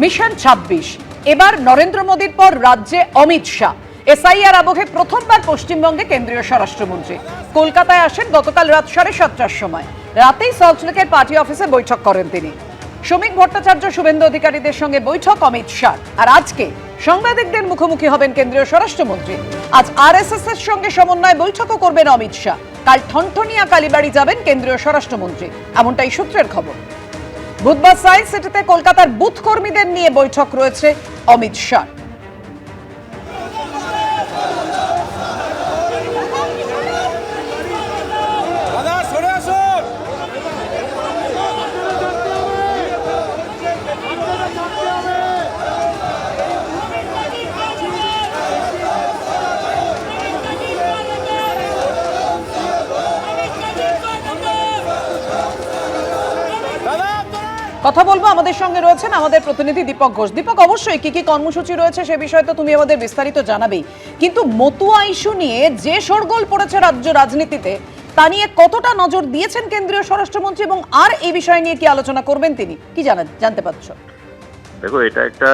Mission ২৬। এবার নরেন্দ্র মোদীর পর রাজ্যে অমিত শাহ। এসআইআর আবহে প্রথমবার পশ্চিমবঙ্গে কেন্দ্রীয় স্বরাষ্ট্রমন্ত্রী কলকাতায় আসেন গতকাল রাত 7:30টার সময়। রাতেই সল্টলেকের পার্টি অফিসে বৈঠক করেন তিনি। শ্রমিক ভট্টাচার্য, শুভেন্দু অধিকারীদের সঙ্গে বৈঠক অমিত শাহ। আর আজকে সাংবাদিকদের মুখোমুখি হবেন কেন্দ্রীয় স্বরাষ্ট্রমন্ত্রী। আজ আরএসএস এর সঙ্গে সমন্বয় বৈঠকও করবেন অমিত শাহ। কাল ঠনঠনিয়া কালীবাড়ি যাবেন কেন্দ্রীয় স্বরাষ্ট্রমন্ত্রী, এমনটাই সূত্রের খবর। বুধবার সায়েন্স সিটিতে কলকাতার বুথ কর্মীদের নিয়ে বৈঠক রয়েছে অমিত শাহ। কথা বলবো, আমাদের সঙ্গে রয়েছেন আমাদের প্রতিনিধি দীপক ঘোষ। দীপক, অবশ্যই কি কি কর্মসূচি রয়েছে সে বিষয়ে তো তুমি আমাদের বিস্তারিত জানাবেই, কিন্তু মতুয়া ইস্যু নিয়ে যে শোরগোল পড়েছে রাজ্য রাজনীতিতে তা নিয়ে কতটা নজর দিয়েছেন কেন্দ্রীয় স্বরাষ্ট্রমন্ত্রী, এবং আর এই বিষয় নিয়ে কি আলোচনা করবেন তিনি, কি জানতে পারছো? দেখো, এটা একটা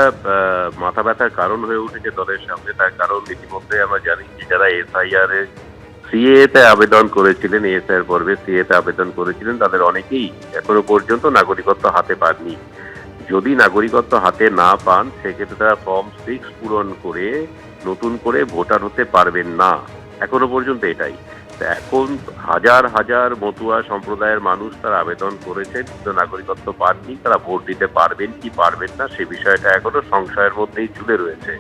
মাথা ব্যথার কারণ হয়ে উঠেছে দলের সামনে। তার কারণ ইতিমধ্যে আমরা জানি যে যারা এসআইআর এ সিএতে আবেদন করেছিলেন, এসআইআর পর্বে সিএতে আবেদন করেছিলেন, তাদের অনেকেই এখনো পর্যন্ত নাগরিকত্ব হাতে পাননি। যদি নাগরিকত্ব হাতে না পান সেক্ষেত্রে তারা ফর্ম 6 পূরণ করে নতুন করে ভোটার হতে পারবেন না। এখনো পর্যন্ত এটাই। এখন হাজার হাজার মতুয়া সম্প্রদায়ের মানুষ তারা আবেদন করেছেন, কিন্তু নাগরিকত্ব পাননি। তারা ভোট দিতে পারবেন কি পারবেন না সে বিষয়টা এখনো সংশয়ের মধ্যেই ঝুলে রয়েছে।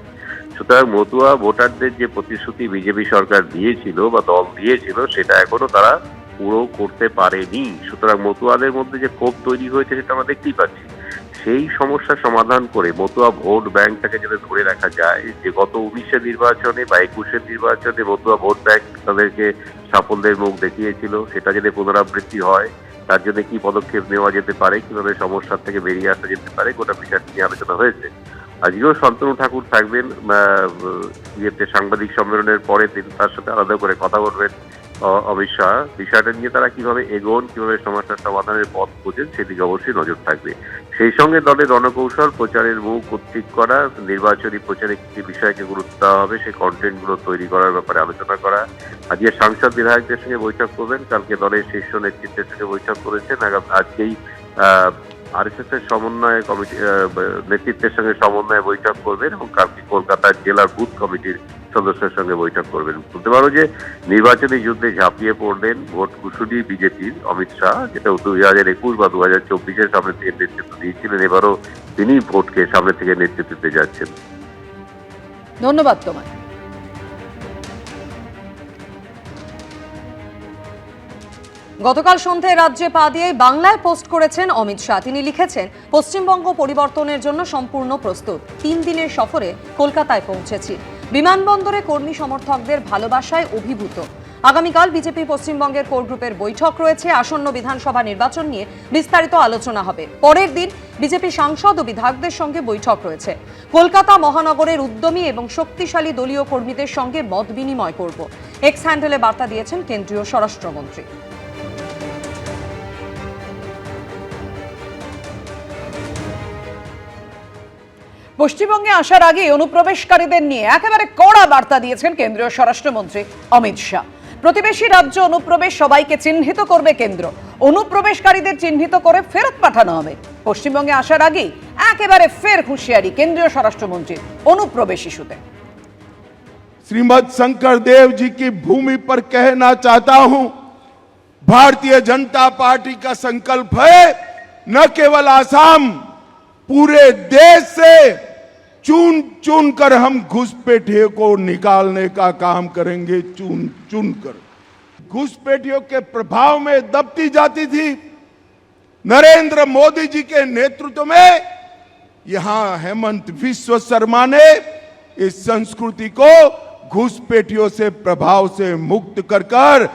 সুতরাং মতুয়া ভোটারদের যে প্রতিশ্রুতি বিজেপি সরকার দিয়েছিল বা দল দিয়েছিল সেটা এখনো তারা পুরো করতে পারেনি। সুতরাং মতুয়াদের মধ্যে যে ক্ষোভ তৈরি হয়েছে সেটা আমরা দেখতেই পাচ্ছি। সেই সমস্যার সমাধান করে মতুয়া ভোট ব্যাংকটাকে যাতে ধরে রাখা যায়, যে গত 19-এর নির্বাচনে বা 21-এর নির্বাচনে মতুয়া ভোট ব্যাংক তাদেরকে সাফল্যের মুখ দেখিয়েছিল, সেটা যদি পুনরাবৃত্তি হয় তার জন্য কি পদক্ষেপ নেওয়া যেতে পারে, কিভাবে সমস্যার থেকে বেরিয়ে আসা যেতে পারে, গোটা বিষয়টি নিয়ে আলোচনা হয়েছে। আজকেও শান্তনু ঠাকুর থাকবেন সাংবাদিক সম্মেলনের পরে, তার সাথে আলাদা করে কথা বলবেন অমিত শাহ। বিষয়টা নিয়ে তারা কিভাবে এগোন, কিভাবে সমস্যার সমাধানের পথ খোঁজেন সেদিকে অবশ্যই নজর থাকবে। সেই সঙ্গে দলের রণকৌশল, প্রচারের মুখ ঠিক করা, নির্বাচনী প্রচারে কি বিষয়কে গুরুত্ব দেওয়া হবে সেই কন্টেন্ট গুলো তৈরি করার ব্যাপারে আলোচনা করা। আজকে সাংসদ বিধায়কদের সঙ্গে বৈঠক করবেন, কালকে দলের শীর্ষ নেতৃত্বের সঙ্গে বৈঠক করেছেন, আজকেই আরএসএস এর সমন্বয় কমিটি নেতৃত্বের সঙ্গে সমন্বয়ে বৈঠক করবেন এবং কালকে কলকাতার জেলার বুথ কমিটির সদস্যের সঙ্গে বৈঠক করবেন। বলতে পারো যে নির্বাচনী যুদ্ধে ঝাঁপিয়ে পড়লেন ভোট কুশলী বিজেপির অমিত শাহ, যেটা 2021 বা 2024-এর সামনে থেকে নেতৃত্ব দিয়েছিলেন। এবারও তিনি ভোটকে সামনে থেকে নেতৃত্ব দিতে যাচ্ছেন। ধন্যবাদ তোমায়। গতকাল সন্ধ্যায় রাজ্যে পা দিয়ে বাংলায় পোস্ট করেছেন অমিত শাহ। তিনি লিখেছেন, পশ্চিমবঙ্গ পরিবর্তনের জন্য সম্পূর্ণ প্রস্তুত। 3 দিনের সফরে কলকাতায় পৌঁছেছি। বিমানবন্দরে কর্মী সমর্থকদের ভালোবাসায় অভিভূত। আগামীকাল বিজেপি পশ্চিমবঙ্গের কোর গ্রুপের বৈঠক রয়েছে। আসন্ন বিধানসভা নির্বাচন নিয়ে বিস্তারিত আলোচনা হবে। পরের দিন বিজেপি সাংসদ ও বিধায়কদের সঙ্গে বৈঠক রয়েছে। কলকাতা মহানগরের উদ্যমী এবং শক্তিশালী দলীয় কর্মীদের সঙ্গে মত বিনিময় করব, এক্স হ্যান্ডেলে বার্তা দিয়েছেন কেন্দ্রীয় স্বরাষ্ট্রমন্ত্রী। পশ্চিমবঙ্গে আসার আগে অনুপ্রবেশকারীদের নিয়ে একেবারে কড়া বার্তা দিয়েছেন কেন্দ্রীয় স্বরাষ্ট্রমন্ত্রী অমিত শাহ। প্রতিবেশী রাজ্য অনুপ্রবেশ সবাইকে চিহ্নিত করবে কেন্দ্র। অনুপ্রবেশকারীদের চিহ্নিত করে ফেরত পাঠানো হবে। পশ্চিমবঙ্গে আসার আগেই একেবারে ফের হুঁশিয়ারি কেন্দ্রীয় স্বরাষ্ট্রমন্ত্রীর অনুপ্রবেশ ইস্যুতে। श्रीमद शंकर देव जी की भूमि पर कहना चाहता हूं, भारतीय जनता पार्टी का संकल्प है न केवल आसाम, पूरे देश से चुन चुन कर हम घुसपैठियों को निकालने का काम करेंगे। चुन चुन कर घुसपैठियों के प्रभाव में दबती जाती थी। नरेंद्र मोदी जी के नेतृत्व में यहां हेमंत विश्व शर्मा ने इस संस्कृति को घुसपैठियों से प्रभाव से मुक्त कर कर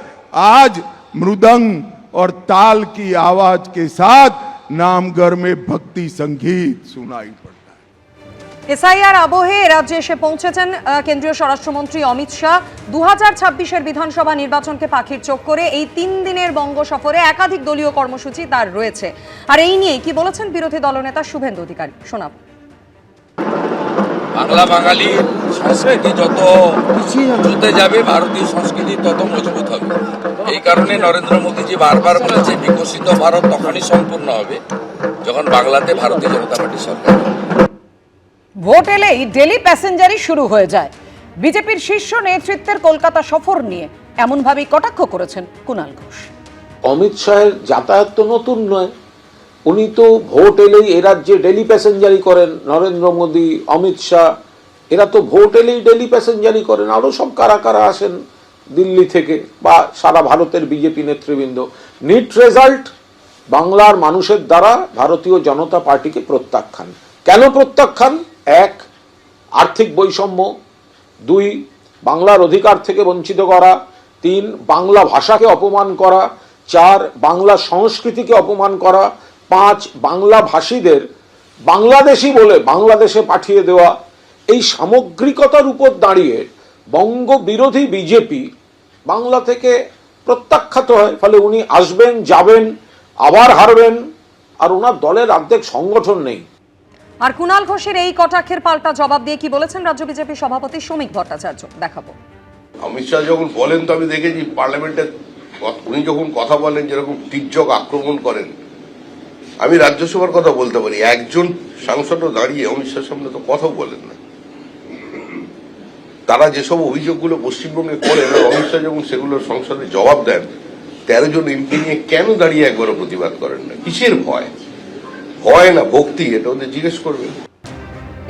आज मृदंग और ताल की आवाज के साथ नामघर में भक्ति संगीत सुनाई पड़ता है। এসআইআর আবহে রাজ্যে এসে পৌঁছেছেন কেন্দ্রীয় স্বরাষ্ট্রমন্ত্রী অমিত শাহ। 2026-এর বিধানসভা নির্বাচনকে পাখির চোখ করে এই 3 দিনের বঙ্গ সফরে একাধিক দলীয় কর্মসূচি তার রয়েছে। আর এই নিয়ে কি বলেছেন বিরোধী দলনেতা শুভেন্দু অধিকারী, শোনাব। বাংলা বাঙালির সংস্কৃতি যত উঁচুতে যাবে, ভারতীয় সংস্কৃতি তত মজবুত হবে। এই কারণে নরেন্দ্র মোদীজি বারবার বলেছে বিকশিত ভারত তখনই সম্পূর্ণ হবে যখন বাংলাতে ভারতীয় জনতা পার্টি সরকার। ভোট এলেই ডেলি প্যাসেঞ্জারই শুরু হয়ে যায়। বিজেপির শীর্ষ নেতৃত্বের কলকাতা সফর নিয়ে এমনভাবেই কটাক্ষ করেছেন কুণাল ঘোষ। অমিত শাহের যাতায়াত তো নতুন নয়, উনি তো ভোট এলেই এ রাজ্যে ডেলি প্যাসেঞ্জারি করেন। নরেন্দ্র মোদী, অমিত শাহ এরা তো ভোট এলেই ডেলি প্যাসেঞ্জারি করেন। আরও সব কারা কারা আসেন দিল্লি থেকে বা সারা ভারতের বিজেপি নেতৃবৃন্দ। নিট রেজাল্ট, বাংলার মানুষের দ্বারা ভারতীয় জনতা পার্টিকে প্রত্যাখ্যান। কেন প্রত্যাখ্যান? 1, আর্থিক বৈষম্য; 2, বাংলার অধিকার থেকে বঞ্চিত করা; 3, বাংলা ভাষাকে অপমান করা; 4, বাংলা সংস্কৃতিকে অপমান করা; 5, বাংলা ভাষীদের বাংলাদেশি বলে বাংলাদেশে পাঠিয়ে দেওয়া। এই সামগ্রিকতার উপর দাঁড়িয়ে বঙ্গ বিরোধী বিজেপি বাংলা থেকে প্রত্যাখ্যাত হয়। ফলে উনি আসবেন, যাবেন, আবার হারবেন, আর ওনার দলের অর্ধেক সংগঠন নেই। আর কুণাল ঘোষের এই কটাক্ষের পাল্টা জবাব দিয়ে কি বলেছেন রাজ্য বিজেপি সভাপতি শ্রমিক ভট্টাচার্য, দেখাবো। অমিত শাহ যখন বলেন তো আমি দেখেছি পার্লামেন্টে উনি যখন কথা বলেন যেরকম তীর্যক আক্রমণ করেন। আমি রাজ্যসভার কথা বলতে পারি, একজন সাংসদও দাঁড়িয়ে অমিত শাহের সামনে তো কথাও বলেন না। তারা যেসব অভিযোগগুলো পশ্চিমবঙ্গে করেন আর অমিত শাহ যখন সেগুলোর সংসদে জবাব দেন, 13 জন এমপি নিয়ে কেন দাঁড়িয়ে একবারও প্রতিবাদ করেন না? কিসের ভয়? ভয় না ভক্তি, এটা ওদের জিজ্ঞেস করবেন।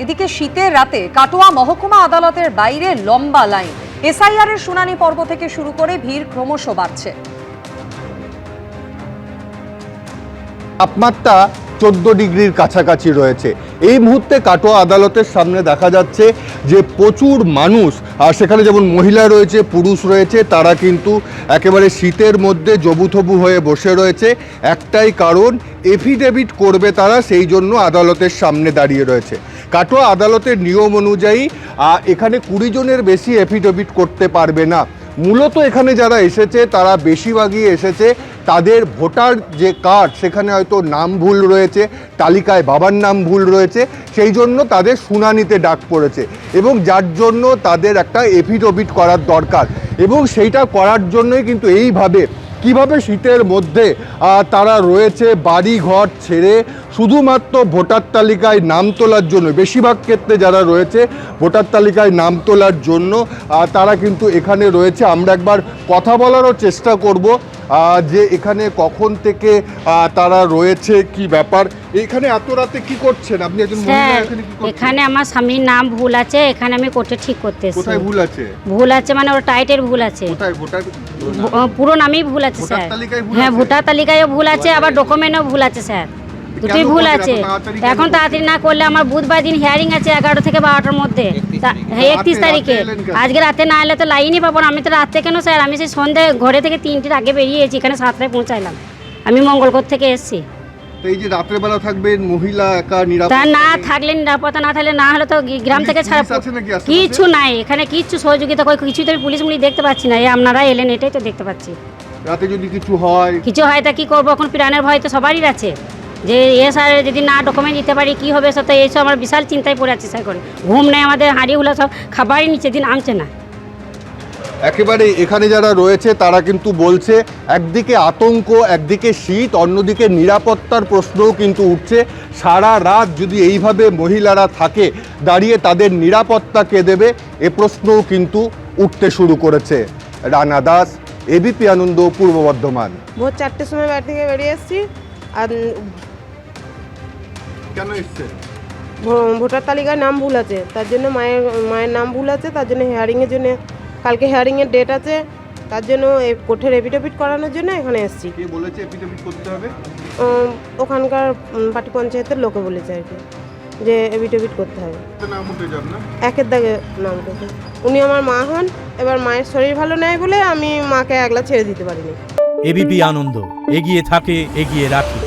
এদিকে শীতের রাতে কাটোয়া মহকুমা আদালতের বাইরে লম্বা লাইন। এসআইআর এর শুনানি পর্ব থেকে শুরু করে ভিড় ক্রমশ বাড়ছে। তাপমাত্রা 14 ডিগ্রির কাছাকাছি রয়েছে। এই মুহূর্তে কাটোয়া আদালতের সামনে দেখা যাচ্ছে যে প্রচুর মানুষ, আর সেখানে যেমন মহিলা রয়েছে, পুরুষ রয়েছে, তারা কিন্তু একেবারে শীতের মধ্যে জবুথবু হয়ে বসে রয়েছে। একটাই কারণ, এফিডেভিট করবে তারা, সেই জন্য আদালতের সামনে দাঁড়িয়ে রয়েছে। কাটোয়া আদালতের নিয়ম অনুযায়ী এখানে 20 জনের বেশি এফিডেভিট করতে পারবে না। মূলত এখানে যারা এসেছে তারা বেশিরভাগই এসেছে তাদের ভোটার যে কার্ড, সেখানে হয়তো নাম ভুল রয়েছে, তালিকায় বাবার নাম ভুল রয়েছে, সেই জন্য তাদের শুনানিতে ডাক পড়েছে এবং যার জন্য তাদের একটা এফিডেভিট করার দরকার। এবং সেইটা করার জন্যই কিন্তু এইভাবে কিভাবে শীতের মধ্যে তারা রয়েছে বাড়ি ঘর ছেড়ে শুধুমাত্র ভোটার তালিকায় নাম তোলার জন্য, বেশিরভাগ ক্ষেত্রে যারা রয়েছে ভোটার তালিকায় নাম তোলার জন্য তারা কিন্তু এখানে রয়েছে। আমরা একবার কথা বলারও চেষ্টা করব যে এখানে কখন থেকে তারা রয়েছে, কি ব্যাপার। এখানে এত রাতে কি করছেন আপনি? একজন মহিলা, এখানে কি করছেন? এখানে আমার স্বামীর নাম ভুল আছে, এখানে আমি কোর্টে ঠিক করতে এসেছি। কোথায় ভুল আছে? ভুল আছে মানে ওর টাইটের ভুল আছে। কোথায়? ভোটার পুরো নামেই ভুল আছে ভোটার স্যার। তালিকায় ভুল হ্যাঁ, আছে? ভোটার তালিকায়ও ভুল আছে, আবার ডকুমেন্টেও ভুল আছে স্যার। দুটোই ভুল করবেন? আছে। এত তাড়াতাড়ি এখন কেন তাড়াতাড়ি না করলে আমার বুধবার দিন হিয়ারিং আছে 11 থেকে 12টার মধ্যে। হ্যাঁ, 31 তারিখে। এলেন কেন? আজকে রাতে না এলে তো লাইনই পাবো না। আমি তো রাতে কেন স্যার, আমি সেই সন্ধ্যে ঘরে থেকে 3টির আগে বেরিয়েছি, এখানে 7টায় পৌঁছাইলাম। আমি মঙ্গলকোট থেকে এসেছি। তো এই যে রাত্রেবেলা থাকবেন, মহিলা একা তা নিরাপত্তা না থাকলে নিরাপত্তা না থাকলে, না হলে তো গ্রাম থেকে ছাড়া পুলিশ আছে নাকি আশেপাশে? কিছু নাই এখানে, কিচ্ছু সহযোগিতা করে কিছু তো পুলিশ মুলি দেখতে পাচ্ছি না। এই আপনারা এলেন, এটাই তো দেখতে পাচ্ছি। রাতে যদি কিছু হয়? কিছু হয় তা কি করবো, এখন প্রাণের ভয় তো সবারই আছে যে স্যার যদি না ডকুমেন্ট দিতে পারি কি হবে। সব তো এইসব আমার বিশাল চিন্তায় পড়ে আছে স্যার। করে ঘুম নেই আমাদের, হাঁড়ি হুলা সব খাবারই নিচে দিন আমছে না। একেবারে এখানে যারা রয়েছে তারা কিন্তু বলছে একদিকে আতঙ্ক, একদিকে শীত, অন্যদিকে নিরাপত্তার প্রশ্নও কিন্তু উঠছে। সারা রাত যদি এইভাবে মহিলারা থাকে দাঁড়িয়ে, তাদের নিরাপত্তা কে দেবে, এ প্রশ্নও কিন্তু উঠতে শুরু করেছে। রানা দাস, এবিপি আনন্দ, পূর্ব বর্ধমান। ভোর 4টের সময় বাড়ি থেকে বেরিয়ে এসেছি। আর কেন এসছেন? ভোটার তালিকায় নাম ভুল আছে, তার জন্য মায়ের নাম ভুল আছে, তার জন্য হিয়ারিংয়ের জন্য, কালকে হিয়ারিংয়ের ডেট আছে, তার জন্য কোর্টের এফিডেভিট করানোর জন্য এখানে এসেছি। কে বলেছে এফিডেভিট করতে হবে? ওখানকার পার্টি পঞ্চায়েতের লোকে বলেছে আর কি, যে এফিডেভিট করতে হবে। নাম উঠে যান না? একের দাগে নাম উঠেছে। উনি আমার মা হন, এবার মায়ের শরীর ভালো নেই বলে আমি মাকে একলা ছেড়ে দিতে পারিনি। এবিপি আনন্দ, এগিয়ে থাকে, এগিয়ে রাখে।